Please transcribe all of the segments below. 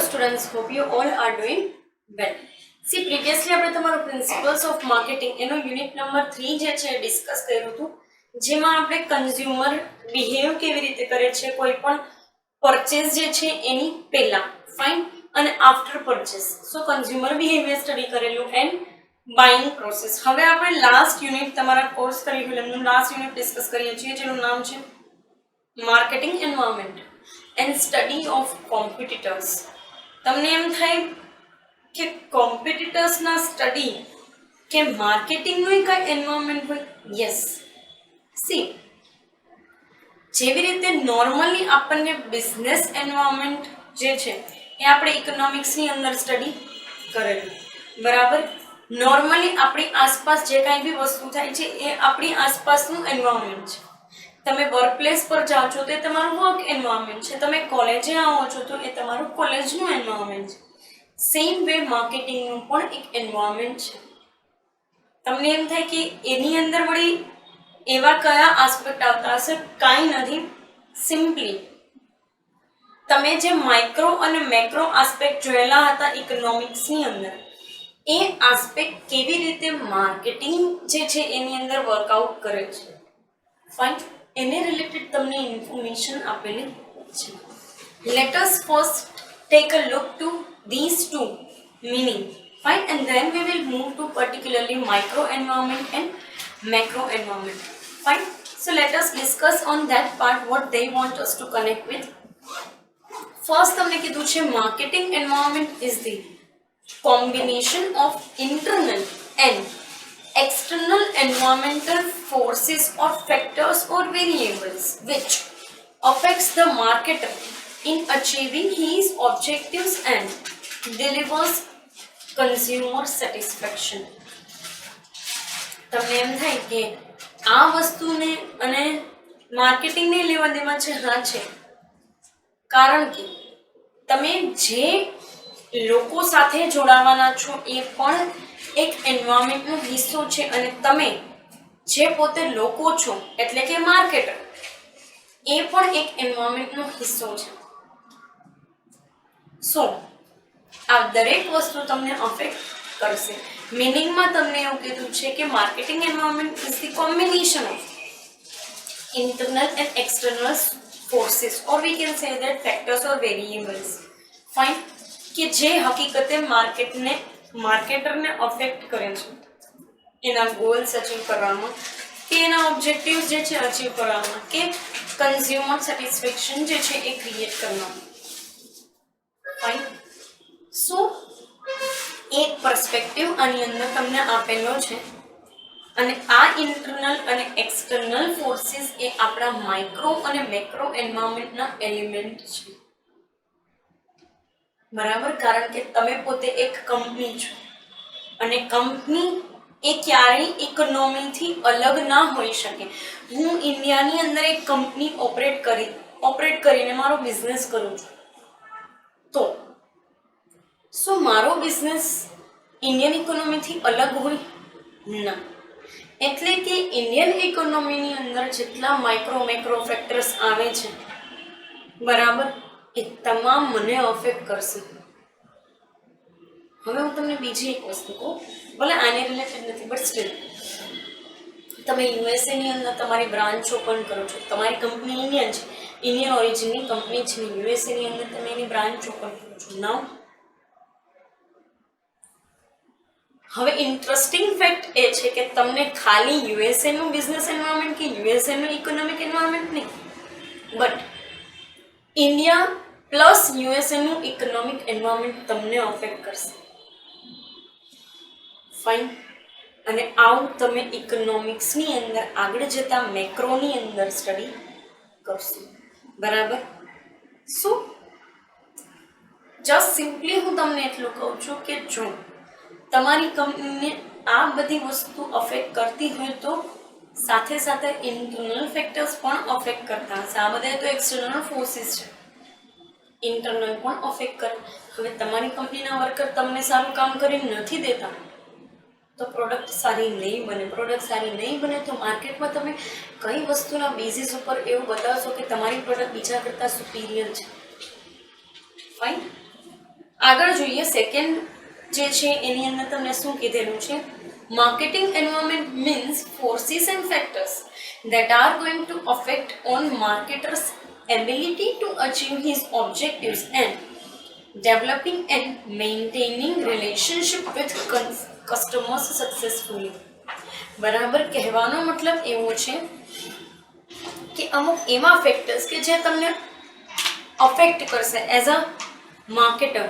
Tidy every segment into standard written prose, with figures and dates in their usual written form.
students, hope you all are doing well. See, previously આપણે તમારું principles of marketing એનો unit number 3 જે છે ડિસ્કસ કર્યું હતું, જેમાં આપણે કન્ઝ્યુમર બિહેવ કેવી રીતે કરે છે કોઈ પણ પરચેસ જે છે એની પહેલા, ફાઇન, અને આફ્ટર પરચેસ. સો કન્ઝ્યુમર બિહેવિયર સ્ટડી કરેલું એન્ડ બાઇંગ પ્રોસેસ. હવે આપણે લાસ્ટ યુનિટ તમારા કોર્સ કરિક્યુલમનું લાસ્ટ યુનિટ ડિસ્કસ કરીએ છીએ, જેનું નામ છે marketing environment and study of competitors. તમને એમ થાય કે કોમ્પિટિટર્સના સ્ટડી કે માર્કેટિંગનું કઈ એન્વાયરમેન્ટ હોય? યસ. સી, જેવી રીતે નોર્મલી આપણને બિઝનેસ એન્વાયરમેન્ટ જે છે એ આપણે ઇકોનોમિક્સની અંદર સ્ટડી કરેલું, બરાબર. નોર્મલી આપણી આસપાસ જે કાંઈ બી વસ્તુ થાય છે એ આપણી આસપાસનું એન્વાયરમેન્ટ છે. તમે વર્ક પ્લેસ પર જાઓ છો તો એ તમારું વર્ક એન્વાયરમેન્ટ છે, તમે કોલેજે આવો છો તો એ તમારું કોલેજનું એન્વાયરમેન્ટ છે. સેમ વે માર્કેટિંગનું પણ એક એન્વાયરમેન્ટ છે. તમને એમ થાય કે એની અંદર વળી એવા કયા આસ્પેક્ટ આવતા હશે? કાંઈ નથી. સિમ્પલી તમે જે માઇક્રો અને મેક્રો આસ્પેક્ટ જોયેલા હતા ઇકોનોમિક્સની અંદર, એ આસ્પેક્ટ કેવી રીતે માર્કેટિંગ જે છે એની અંદર વર્કઆઉટ કરે છે, ફાઇન, એને રિલેટેડ તમને ઇન્ફોર્મેશન આપેલી છે. Let us first take a look to these two meaning, fine, and then we will move to particularly micro environment and macro environment, fine. So let us discuss on that part what they want us to connect with. First हमने कीधुं छे marketing environment is the combination of internal and external environmental forces or factors or variables which affects the marketer in achieving his objectives and delivers consumer satisfaction. તમને એમ થાય કે આ વસ્તુને અને માર્કેટિંગને લેવા દેવા છે? હા છે, કારણ કે તમે જે લોકો સાથે જોડાવાના છો એ પણ એક એન્વાયરમેન્ટનો હિસ્સો છે, અને તમે જે પોતે લોકો છો એટલે કે માર્કેટર, એ પણ એક એન્વાયરમેન્ટનો હિસ્સો છે. સો આ દરેક વસ્તુ તમને અફેક્ટ કરશે. મિનિંગમાં તમને એવું કીધું છે કે marketing environment is the combination of internal and external forces, or we can say that factors or variables, fine, કે જે હકીકતે માર્કેટરને અફેક્ટ કરે છે એના ગોલ્સ અચીવ કરવામાં, કે એના ઓબ્જેક્ટિવ્સ જે છે અચીવ કરવામાં, કે કન્ઝ્યુમર સેટિસ્ફેક્શન જે છે એ ક્રિએટ કરવામાં, ફાઇન. સો એક પર્સપેક્ટિવ આની અંદર તમને આપેલો છે, અને આ ઇન્ટરનલ અને એક્સટર્નલ ફોર્સીસ એ આપણા માઇક્રો અને મેક્રો એન્વાયરમેન્ટના એલિમેન્ટ છે, બરાબર. કારણ કે તમે પોતે એક કંપની છો, અને કંપની એ ક્યારેય ઇકોનોમીથી અલગ ના હોઈ શકે. હું ઇન્ડિયાની અંદર એક કંપની ઓપરેટ કરીને મારો બિઝનેસ કરું છું, તો શું મારો બિઝનેસ ઇન્ડિયન ઇકોનોમીથી અલગ હોય? ના. એટલે કે ઇન્ડિયન ઇકોનોમીની અંદર જેટલા માઇક્રો મેક્રો ફેક્ટર્સ આવે છે, બરાબર, એ તમામ મને અફેક્ટ કરશે. હવે હું તમને બીજી એક વસ્તુ કહું, ભલે આને રિલેટેડ નથી, બટ સ્ટીલ, તમે યુએસએની અંદર તમારી બ્રાન્ચ ઓપન કરો છો, તમારી કંપની ઇન્ડિયન છે, ઇન્ડિયન ઓરિજિનની કંપની છે, યુએસએની અંદર તમે એની બ્રાન્ચ ઓપન કરો છો. નાઉ હવે ઇન્ટરેસ્ટિંગ ફેક્ટ એ છે કે તમને ખાલી યુએસએનું બિઝનેસ એન્વાયરમેન્ટ કે યુએસએનું ઇકોનોમિક એન્વાયરમેન્ટ નહીં, બટ ઇન્ડિયા પ્લસ યુએસએનું ઇકોનોમિક એન્વાયરમેન્ટ તમને અફેક્ટ કરશે, ફાઇન. અને આવું તમે ઇકોનોમિક્સની અંદર આગળ જતા મેક્રોની અંદર સ્ટડી કરશો, બરાબર. શું જસ્ટ સિમ્પલી હું તમને એટલું કહું છું કે જો તમારી કંપનીને આ બધી વસ્તુ અફેક્ટ કરતી હોય તો સાથે સાથે ઇન્ટરનલ ફેક્ટર્સ પણ અફેક્ટ કરતા હશે. આ બધા તો એક્સટર્નલ ફોર્સીસ છે, ઇન્ટરનલ પણ અફેક્ટ કરે. હવે તમારી કંપનીના વર્કર તમને સારું કામ કરીને નથી દેતા તો પ્રોડક્ટ સારી નહીં બને. પ્રોડક્ટ સારી નહીં બને તો માર્કેટમાં તમે કઈ વસ્તુના બેઝિસ ઉપર એવું બતાવશો કે તમારી પ્રોડક્ટ બીજા કરતાં સુપીરિયર છે, ફાઇન. આગળ જોઈએ સેકન્ડ જે છે એની અંદર તમને શું કીધેલું છે, marketing environment means forces and factors that are going to affect on marketer's ability to achieve his objectives and developing and maintaining relationship with customers successfully. બરાબર, કહેવાનો મતલબ એવો છે કે અમુક એવા ફેક્ટર્સ કે જે તમને અફેક્ટ કરશે એઝ અ માર્કેટર.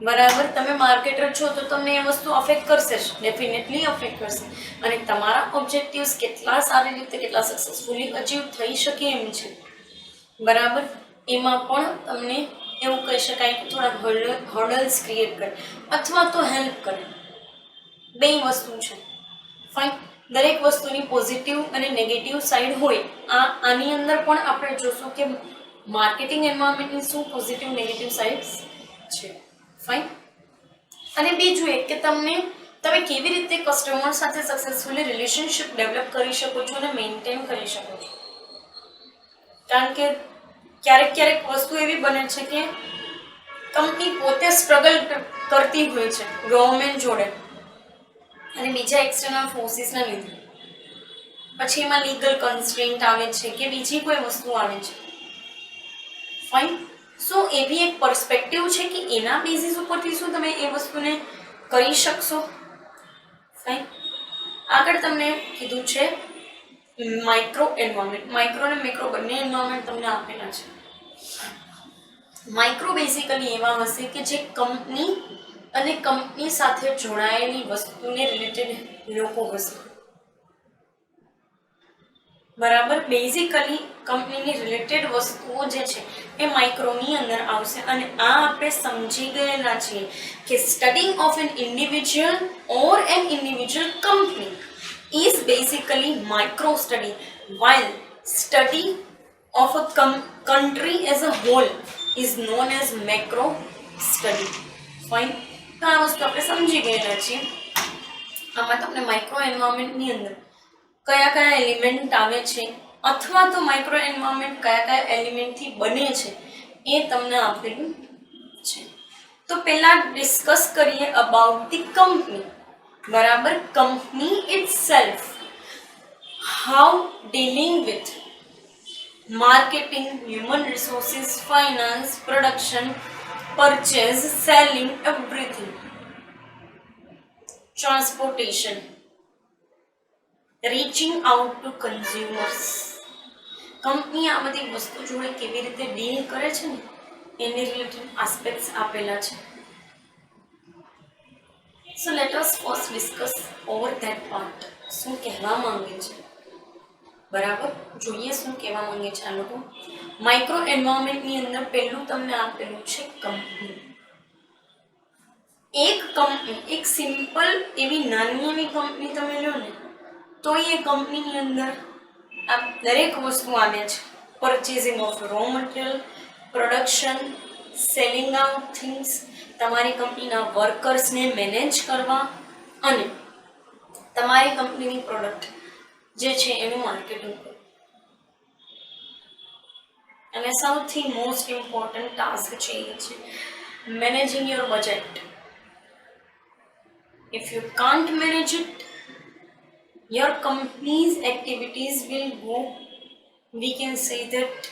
બરાબર, તમે માર્કેટર છો તો તમને એ વસ્તુ અફેક્ટ કરશે જ, ડેફિનેટલી અફેક્ટ કરશે. અને તમારા ઓબ્જેક્ટિવ્સ કેટલા સારી રીતે કેટલા સક્સેસફુલી અચીવ થઈ શકે એમ છે. બરાબર, એમાં પણ તમને એવું કહી શકાય કે થોડા હર્ડલ્સ ક્રિએટ કરે અથવા તો હેલ્પ કરે. બે વસ્તુ છે. ફાઇન, દરેક વસ્તુની પોઝિટિવ અને નેગેટિવ સાઈડ હોય. આની અંદર પણ આપણે જોશું કે માર્કેટિંગ એન્વાયરમેન્ટની શું પોઝિટિવ નેગેટિવ સાઇડ્સ છે. ફાઇન, અને બીજું એક કે તમે કેવી રીતે કસ્ટમર સાથે સક્સેસફુલી રિલેશનશિપ ડેવલપ કરી શકો છો અને મેન્ટેન કરી શકો છો. કારણ કે ક્યારેક વસ્તુ એવી બને છે કે કંપની પોતે સ્ટ્રગલ કરતી હોય છે ગવર્મેન્ટ જોડે અને બીજા એક્સટર્નલ ફોર્સીસના લીધે, પછી એમાં લીગલ કન્સ્ટ્રેન્ટ આવે છે કે બીજી કોઈ વસ્તુ આવે છે. ફાઇન, સો એવી એક પર્સપેક્ટિવ છે કે એના બેઝિસ ઉપરથી શું તમે એ વસ્તુને કરી શકશો. ફાઇન, આગળ તમને કીધું છે માઇક્રો એન્વાયરમેન્ટ. માઇક્રો અને મેક્રો બંને એન્વાયરમેન્ટ તમને આપેલા છે. માઇક્રો બેઝિકલી એવા હશે કે જે કંપની અને કંપની સાથે જોડાયેલી વસ્તુને રિલેટેડ લોકો હશે. બરાબર, બેઝિકલી કંપનીની રિલેટેડ વસ્તુઓ જે છે એ માઇક્રોની અંદર આવશે. અને આ આપણે સમજી ગયેલા છીએ કે studying of N individual or N individual company is basically micro study, while study of a country as a whole is known as macro study. Fine, તો આ વસ્તુ આપણે સમજી ગયેલા છીએ. આમાં તમને માઇક્રો એન્વાયરમેન્ટની અંદર કયા એલિમેન્ટ આવે છે અથવા તો માઇક્રો એન્વાયરમેન્ટ કયા એલિમેન્ટથી બને છે એ તમને આપેલું છે. તો પહેલા ડિસ્કસ કરીએ અબાઉટ ધી કંપની. બરાબર, company itself, how dealing with marketing, human resources, finance, production, purchase, selling, everything, transportation, reaching out to consumers. Company આ બધી વસ્તુ જોડે કેવી રીતે ડીલ કરે છે ને એની રિલેટેડ આસ્પેક્ટ્સ આપેલા છે. So let us first discuss over that part. શું કહેવા માંગે છે. બરાબર, જોઈએ શું કહેવા માંગે છે આ લોકો. માઇક્રો એન્વાયરમેન્ટની અંદર પહેલું તમને આપેલું છે કંપની. એક કંપની, એક સિમ્પલ એવી નાની એવી કંપની તમે લો ને તો એ કંપનીની અંદર આ દરેક વસ્તુ આવે છે. Purchasing of raw material, production, selling out things, તમારી કંપનીના વર્કર્સને મેનેજ કરવા અને તમારી કંપનીની પ્રોડક્ટ જે છે એનું માર્કેટિંગ કરવું. અને સૌથી મોસ્ટ ઇમ્પોર્ટન્ટ ટાસ્ક છે એ છે managing your budget. If you can't manage it, your company's activities will go, we can say that,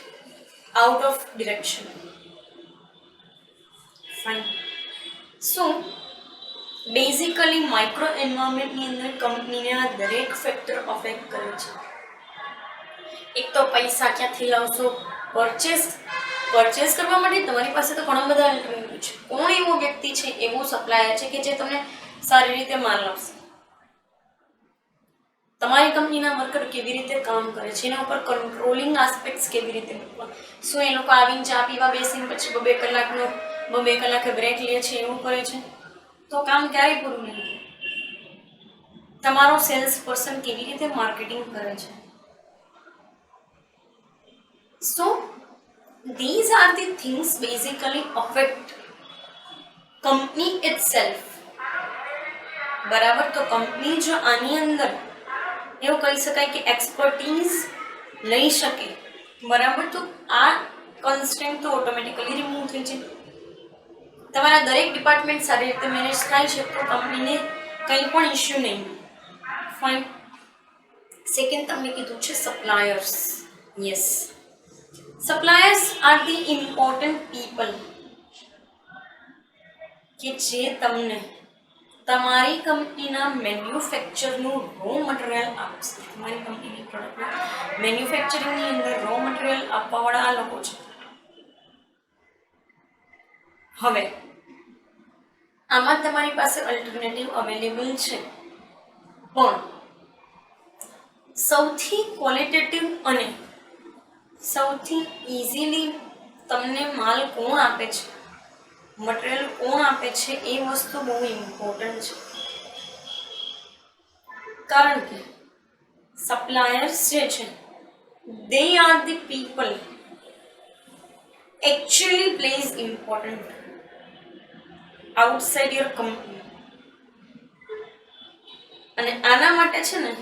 out of direction. Fine. So basically micro એન્વાયરમેન્ટની અંદર કંપનીને આ દરેક ફેક્ટર અફેક્ટ કરે છે. એક તો પૈસા ક્યાંથી લાવશો, પરચેસ કરવા માટે તમારી પાસે તો ઘણા બધા અલ્ટરનેટિવ છે. કોણ એવો વ્યક્તિ છે, એવો સપ્લાયર છે કે જે તમને સારી રીતે માલ આપશે. તમારી કંપનીના વર્કર કેવી રીતે કામ કરે છે એના ઉપર કંટ્રોલિંગ આસ્પેક્ટ્સ કેવી રીતે મૂકવા. શું એ લોકો આવીને ચા પીવા બેસીને પછી 2 કલાકે બ્રેક લે છે એવું કરે છે તો કામ ક્યારેય પૂરું નહીં થાય. તમારો સેલ્સ પર્સન કેવી રીતે માર્કેટિંગ કરે છે. સો these are the things basically affect company itself. બરાબર, તો કંપની જો આની અંદર એવું કહી શકાય કે એક્સપર્ટીઝ લઈ શકે, બરાબર, તો આ કન્સ્ટ્રેન્ટ તો ઓટોમેટિકલી રિમૂવ થઈ જાય. તમારા દરેક ડિપાર્ટમેન્ટ સારી રીતે મેનેજ થાય છે તો કંપનીને કંઈ પણ ઇશ્યુ નહીં. ફાઇન. સેકન્ડ તમને કીધું છે suppliers. Yes, suppliers are the important people કે જે તમને તમારી કંપનીના મેન્યુફેક્ચરનું રો મટીરિયલ આપશે. તમારી કંપનીની પ્રોડક્ટના મેન્યુફેક્ચરિંગની અંદર રો મટીરિયલ આપવાવાળા આ લોકો છે. હવે આમાં તમારી પાસે અલ્ટરનેટિવ અવેલેબલ છે, પણ સૌથી ક્વોલિટેટિવ અને સૌથી ઇઝીલી તમને માલ કોણ આપે છે, મટીરિયલ કોણ આપે છે, એ વસ્તુ બહુ ઇમ્પોર્ટન્ટ છે. કારણ કે સપ્લાયર્સ જે છે they are the people actually plays important outside your company. અને આના માટે છે ને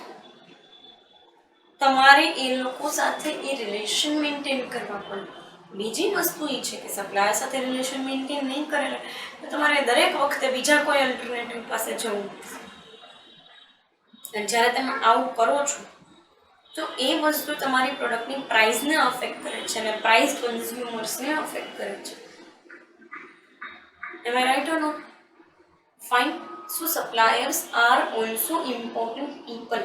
તમારે એ લોકો સાથે એ રિલેશન મેન્ટેન કરવા પડે. બીજી વસ્તુ એ છે કે સપ્લાયર સાથે રિલેશન મેન્ટેન નહીં કરેલા તો તમારે દરેક વખતે બીજા કોઈ અલ્ટરનેટિવ પાસે જવું. અને જ્યારે તમે આવું કરો છો તો એ વસ્તુ તમારી પ્રોડક્ટની પ્રાઇસને અફેક્ટ કરે છે અને પ્રાઇસ કન્ઝ્યુમર્સને અફેક્ટ કરે છે. Am I right or not? Fine. So suppliers are also important people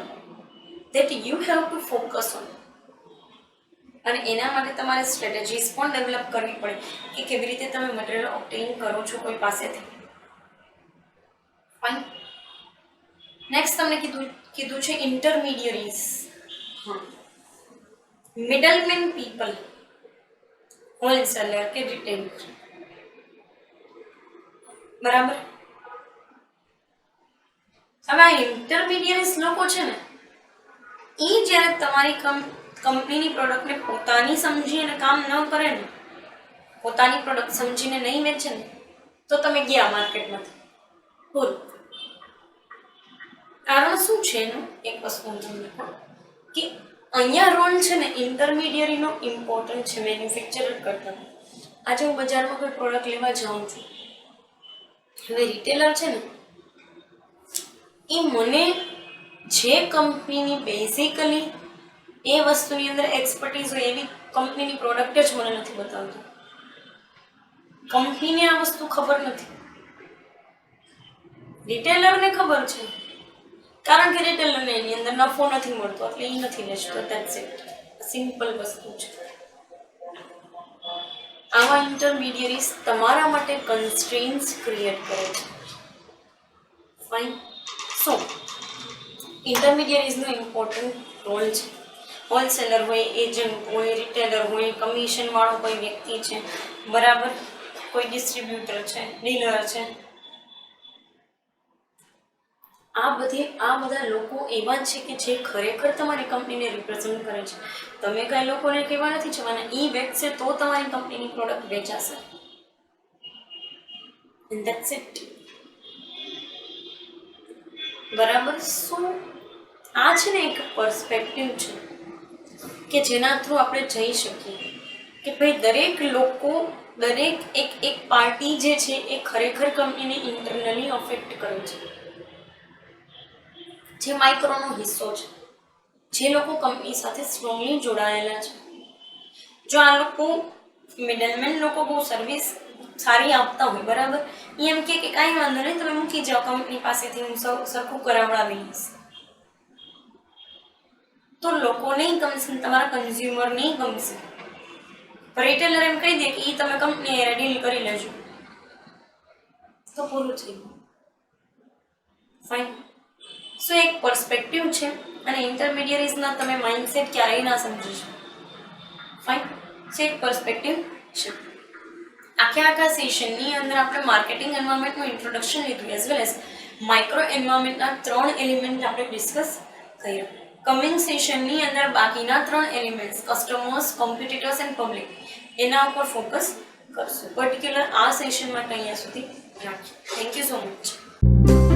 that you have to focus on. અને એના માટે તમારે સ્ટ્રેટેજીસ પણ ડેવલપ કરવી પડે કે કેવી રીતે તમે મટીરિયલ ઓબ્ટેન કરો છો કોઈ પાસેથી. ફાઇન. નેક્સ્ટ તમને કીધું છે ઇન્ટરમીડિયરીઝ. હા, મિડલમેન પીપલ, હોલસેલર કે રિટેલર. બરાબર. હવે આ ઇન્ટરમીડિયરીઝ લોકો છે ને એ જ્યારે તમારી કંપનીની પ્રોડક્ટને પોતાની સમજીને કામ ન કરે ને, પોતાની પ્રોડક્ટ સમજીને નહીં વેચે ને, તો તમે ગયા માર્કેટમાંથી. બોલ કારણ શું છે એનું? એક વસ્તુ હું તમને કહું કે અહીંયા રોલ છે ને ઇન્ટરમીડિયરીનો ઇમ્પોર્ટન્ટ છે મેન્યુફેક્ચરર કરતાં. આજે હું બજારમાં કોઈ પ્રોડક્ટ લેવા જાઉં છું, હવે રિટેલર છે ને એ મને જે કંપનીની બેઝિકલી એ વસ્તુની અંદર એક્સપર્ટીઝ હોય એવી કંપનીની પ્રોડક્ટ જ મને નથી બતાવતું. કંપનીને આ વસ્તુ ખબર નથી, રિટેલરને ખબર છે. કારણ કે રિટેલરને એની અંદર નફો નથી મળતો એટલે એ નથી વેચતો. That's it. સિમ્પલ વસ્તુ છે. આવા ઇન્ટરમીડિયરીઝ તમારા માટે કન્સ્ટ્રેન્ટ્સ ક્રિએટ કરે છે. ફાઇન. સો ઇન્ટરમીડિયરીઝનો ઇમ્પોર્ટન્ટ રોલ છે. હોલસેલર હોય, એજન્ટ હોય, રિટેલર હોય, કમિશનવાળો કોઈ વ્યક્તિ છે, બરાબર, કોઈ ડિસ્ટ્રીબ્યુટર છે, ડીલર છે. આ બધા લોકો એવા છે કે જે ખરેખર તમારી કંપનીને રિપ્રેઝન્ટ કરે છે. તમે કાંઈ લોકોને કહેવા નથી જવાના, એ વેચશે તો તમારી કંપનીની પ્રોડક્ટ વેચાશે. And that's it. બરાબર. શું આ છે ને એક પર્સપેક્ટિવ છે કે જેના થ્રુ આપણે જઈ શકીએ કે ભાઈ દરેક લોકો, દરેક એક પાર્ટી જે છે એ ખરેખર કંપનીને ઇન્ટરનલી અફેક્ટ કરે છે. જે માઇક્રોનો હિસ્સો છે, જે લોકો કંપની સાથે સ્ટ્રોંગલી જોડાયેલા છે. જો આ લોકો મિડલમેન લોકો બહુ સર્વિસ સારી આપતા હોય, બરાબર, એમ કે કાંઈ વાંધો નહીં, તમે મૂકી જાઓ કંપની પાસેથી, હું સરખું કરાવડાવી લઈશ, તો લોકો નહીં ગમશે, તમારા કન્ઝ્યુમર નહીં ગમશે. રિટેલર એમ કહી દે કે એ તમે કંપની ડીલ કરી લેજો તો પૂરું થઈ ગયું. ફાઇન. સો એક પર્સપેક્ટિવ છે અને ઇન્ટરમીડિયરીઝના તમે માઇન્ડસેટ ક્યારેય ના સમજી શકો. ફાઇન. સો એક પર્સપેક્ટિવ છે. આખા સેશનની અંદર આપણે માર્કેટિંગ એન્વાયરમેન્ટનું ઇન્ટ્રોડક્શન લીધું, એઝ વેલ એઝ માઇક્રો એન્વાયરમેન્ટના 3 એલિમેન્ટ આપણે ડિસ્કસ કર્યા. કમિંગ સેશનની અંદર બાકીના 3 elements, customers, competitors and public, એના ઉપર ફોકસ કરશું. પર્ટિક્યુલર આ સેશન માટે અહીંયા સુધી રાખીએ. Thank you so much.